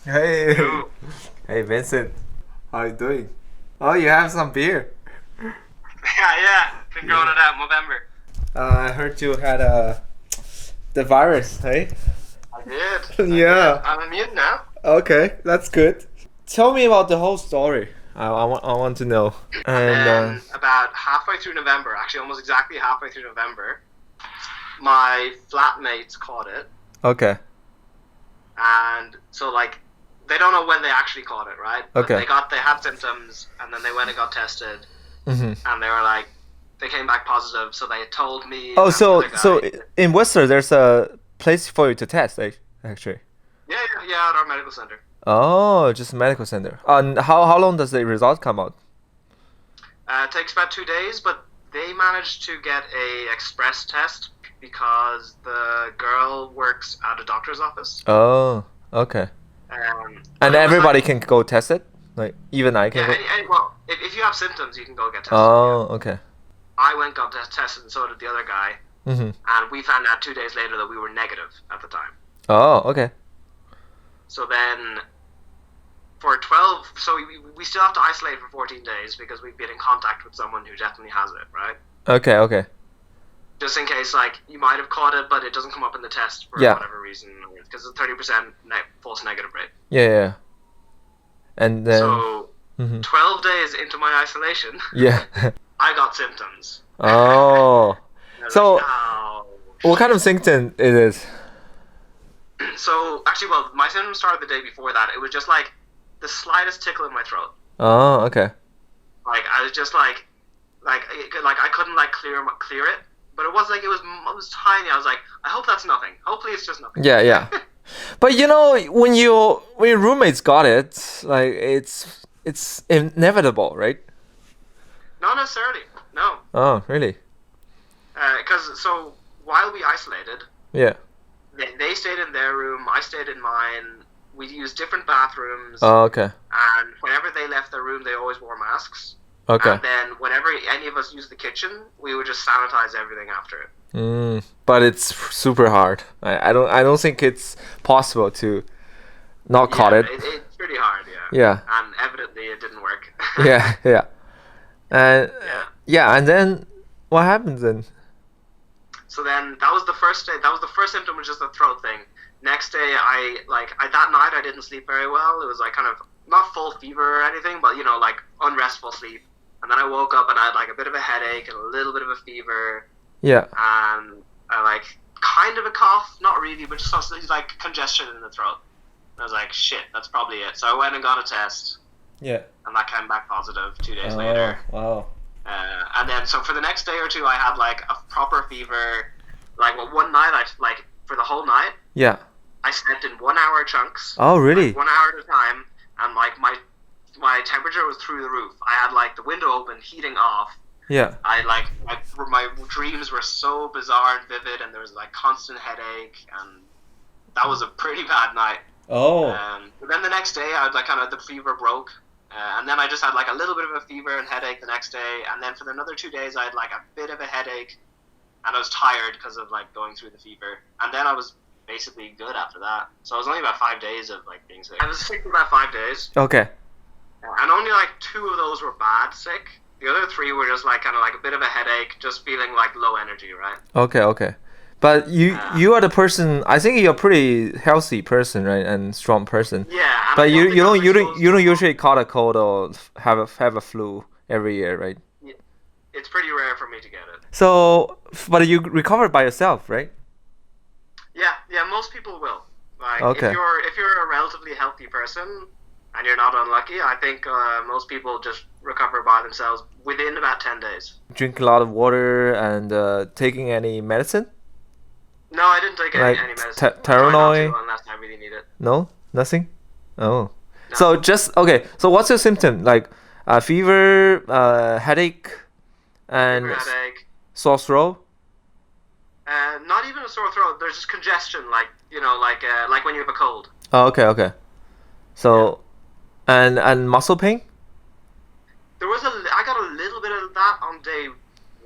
Hey, Hello. hey Vincent, how you doing? Oh, you have some beer. Yeah. Been growing it out in November. I heard you had the virus, hey? I did. Yeah. I'm immune now. Okay, that's good. Tell me about the whole story. I want to know. And And about halfway through November, actually almost exactly halfway through November, my flatmates caught it. okay, And so like, they don't know when they actually caught it, right? But Okay. They had symptoms, and then they went and got tested, mm-hmm. and they were like, they came back positive, so they told me. Oh, and so the other so guy- in Whistler, there's a place for you to test, actually. Yeah, at our medical center. Oh, just a medical center. And how long does the result come out? It takes about 2 days, but they managed to get a express test because the girl works at a doctor's office. Oh, okay. And it was everybody like- can go test it? Like, even I can Yeah, go? well, if you have symptoms, you can go get tested. Oh, okay. I went got tested, and so did the other guy, Mm-hmm. and we found out 2 days later that we were negative at the time. Oh, okay. So then, for 12, so we still have to isolate for 14 days because we've been in contact with someone who definitely has it, right? Okay. Just in case, like, you might have caught it, but it doesn't come up in the test for Yeah. whatever reason, because it's a 30% false negative rate. Yeah. And then... So, Mhm. 12 days into my isolation, Yeah. I got symptoms. Oh. And I was So- like, "Ow." What kind of symptom it is? So, actually, well, my symptoms started the day before that. It was just like the slightest tickle in my throat. Oh, okay. Like, I was just like I couldn't like clear it, but it was like it was tiny. I was like, I hope that's nothing. Hopefully, it's just nothing. Yeah. But you know, when your roommates got it, like it's inevitable, right? Not necessarily. No, Oh, really? because so while we isolated, Yeah. they stayed in their room. I stayed in mine. We used different bathrooms, Oh, okay. and whenever they left their room, they always wore masks. Okay. And then whenever any of us used the kitchen, we would just sanitize everything after it. But it's super hard. I don't think it's possible to not caught Yeah, it. It's pretty hard, yeah. Yeah. And evidently it didn't work. Yeah. And Yeah. and then what happens then? So then that was the first day. That was the first symptom, was just the throat thing. Next day, I that night I didn't sleep very well. It was like kind of not full fever or anything, but you know, like unrestful sleep. And then I woke up and I had like a bit of a headache and a little bit of a fever Yeah. and like kind of a cough, not really, but just like congestion in the throat. And I was like, shit, that's probably it. So I went and got a test, Yeah. and that came back positive 2 days later. Wow. And then, so for the next day or two, I had like a proper fever. Like, well, one night, like for the whole night, Yeah. I slept in 1 hour chunks. Oh, really? Like 1 hour at a time, and like my temperature was through the roof. I had like the window open, heating off. Yeah. I like my dreams were so bizarre and vivid, and there was like constant headache, and that was a pretty bad night. Oh. But then the next day, I was like kind of the fever broke. And then I just had like a little bit of a fever and headache the next day, and then for another 2 days I had like a bit of a headache, and I was tired because of like going through the fever, and then I was basically good after that. So it was only about 5 days of like being sick. I was sick for about 5 days, Okay. and only like 2 of those were bad sick. The other 3 were just like kind of like a bit of a headache, just feeling like low energy, right? Okay. But you are the person. I think you're a pretty healthy person, right, and strong person. Yeah. And But I you think I was exposed don't to- usually caught a cold or have a flu every year, right? It's pretty rare for me to get it. So, but you recovered by yourself, right? Yeah, most people will. Like, Okay. if you're a relatively healthy person and you're not unlucky, I think most people just recover by themselves within about 10 days. Drink a lot of water and taking any medicine? No, I didn't take Like any medicine. Tylenol? I try not to unless I really need it. No, nothing. Oh, No. so just okay. So what's your symptom? Like fever, headache, and Fever, headache. sore throat? Not even a sore throat. There's just congestion, like like when you have a cold. Oh, okay. So, and muscle pain? I got a little bit of that on day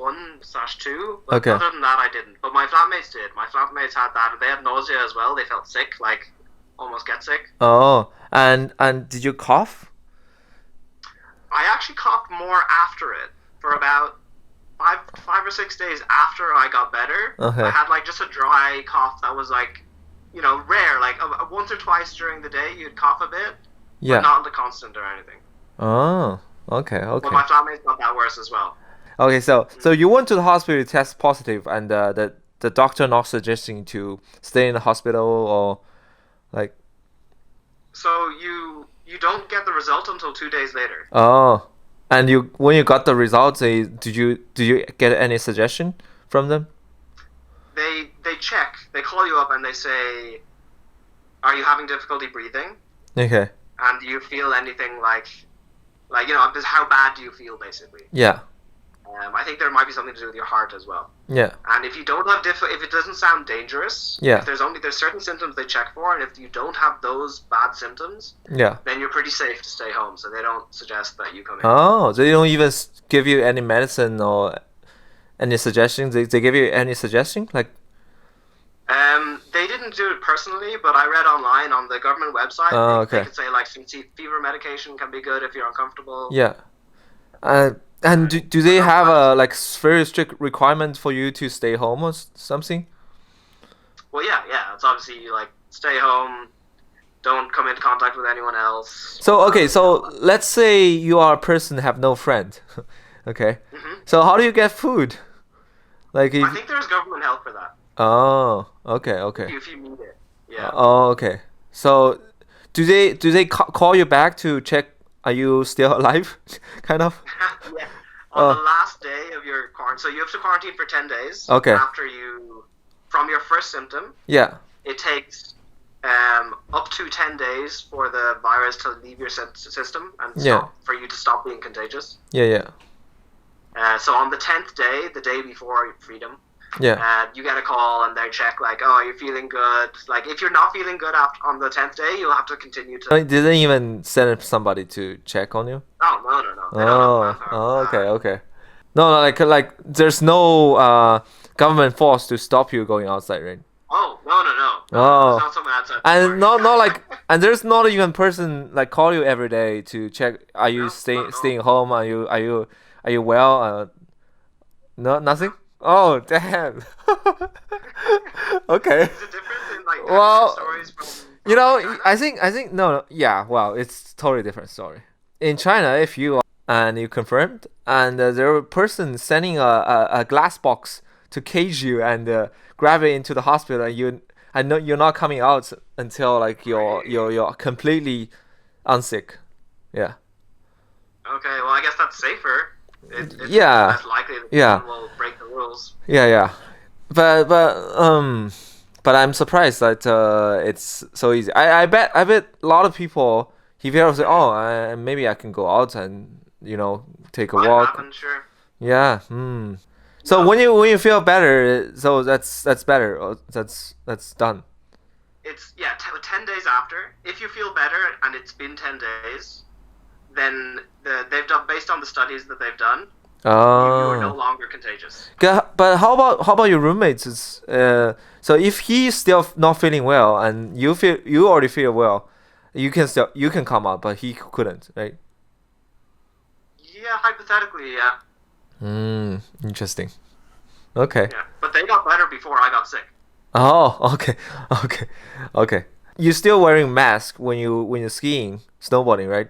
1/2. But Okay. other than that, I didn't. But my flatmates did. My flatmates had that, and they had nausea as well. They felt sick, like almost get sick. Oh, and did you cough? I actually coughed more after it for about five or 6 days after I got better. Okay. I had like just a dry cough that was like, rare. Like once or twice during the day, you'd cough a bit, Yeah. but not the constant or anything. Oh, okay, But okay. my flatmates got that worse as well. Okay, so you went to the hospital to test positive, and the doctor not suggesting to stay in the hospital or like. So you don't get the result until 2 days later. Oh, and when you got the results, did you get any suggestion from them? They check. They call you up and they say, "Are you having difficulty breathing? Okay. And do you feel anything like how bad do you feel basically?" Yeah. I think there might be something to do with your heart as well. Yeah. And if you don't have if it doesn't sound dangerous, Yeah. if there's certain symptoms they check for, and if you don't have those bad symptoms, Yeah. then you're pretty safe to stay home. So they don't suggest that you come in. Oh, they don't even give you any medicine or any suggestions. They give you any suggestion like. They didn't do it personally, but I read online on the government website. Oh, They okay. could say like some fever medication can be good if you're uncomfortable. Yeah. And do they have a very strict requirement for you to stay home or something? Well, yeah. It's obviously like stay home, don't come into contact with anyone else. So okay, so let's say you are a person have no friend. Okay. Mhm. So how do you get food? Like if, I think there's government help for that oh, okay, okay. if you need it. Yeah. Oh, okay. So do they call you back to check are you still alive? Kind of. Yeah. On the last day of your quarantine, so you have to quarantine for 10 days. Okay. From your first symptom, Yeah. it takes up to 10 days for the virus to leave your system and Yeah. for you to stop being contagious. Yeah. So on the 10th day, the day before freedom, Yeah. you get a call and they check like, oh, you're feeling good. Like if you're not feeling good on the 10th day, you'll have to continue to. They didn't even send somebody to check on you. Oh no. They don't know. Oh, okay. No, like there's no government force to stop you going outside, right? Oh no. Oh. It's not someone outside. And not like and there's not even person like call you every day to check are you No, staying not at all. staying home, are you well? No, nothing. Oh damn. Okay. Is it different in like Well, stories from You know, China? I think no, yeah. Well, it's totally different story. In China, if you and you confirmed, and there were a person sending a glass box to cage you and grab it into the hospital, and you're not coming out until like you're completely unsick. Yeah. Okay, well I guess that's safer. It's Yeah. less likely that Yeah. someone will break the rules. Yeah. But I'm surprised that it's so easy. I bet a lot of people he feels say, oh, maybe I can go out and take a Might walk. happen, sure. Yeah. So when you feel better, so that's better. That's done. It's 10 days after. If you feel better and it's been 10 days, then they've done based on the studies that they've done. You are no Oh. longer contagious. But how about your roommates? So if he's still not feeling well and you already feel well, you can come out, but he couldn't, right? Yeah, hypothetically, yeah. Interesting. Okay. Yeah, but they got better before I got sick. Oh, okay. You still wearing mask when you're skiing, snowboarding, right?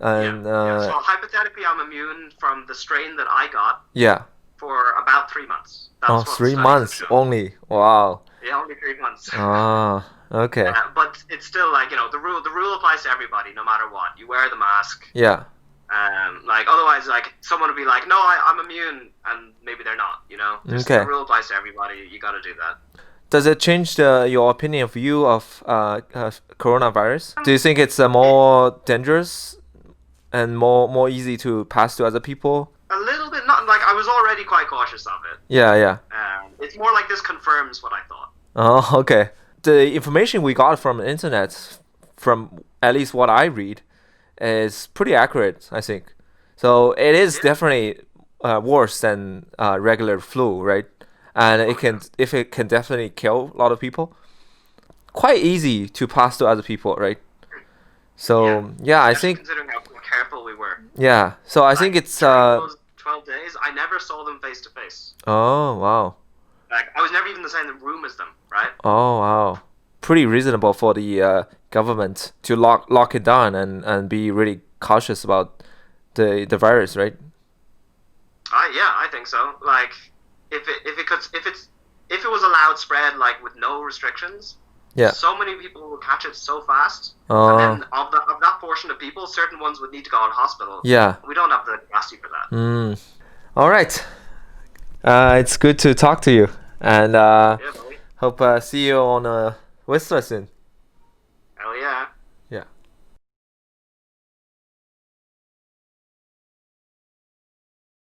And Yeah. So hypothetically, I'm immune from the strain that I got yeah. for about 3 months. That's Oh, what the 3 studies months have shown. only. Wow. Yeah, only 3 months. Ah, okay. But it's still like the rule applies to everybody, no matter what. You wear the mask. Yeah. Like otherwise, like someone would be like, "No, I'm immune," and maybe they're not. Okay. The rule applies to everybody. You got to do that. Does it change your opinion of view of coronavirus? Do you think it's more dangerous and more easy to pass to other people? A little bit, not like I was already quite cautious of it. Yeah. It's more like this confirms what I thought. Oh, okay. The information we got from the internet, from at least what I read, is pretty accurate, I think. So it is definitely worse than regular flu, right? And it can definitely kill a lot of people. Quite easy to pass to other people, right? So I think considering how careful we were. Yeah, so I think it's those 12 days, I never saw them face to face. Oh wow. Like I was never even in the same room as them, right? Oh wow. Pretty reasonable for the government to lock it down and be really cautious about the virus, right? I think so. Like if it was allowed spread like with no restrictions, so many people will catch it so fast. And then of that portion of people, certain ones would need to go in hospital. Yeah. We don't have the capacity for that. All right. It's good to talk to you, and hope see you on Whistler soon.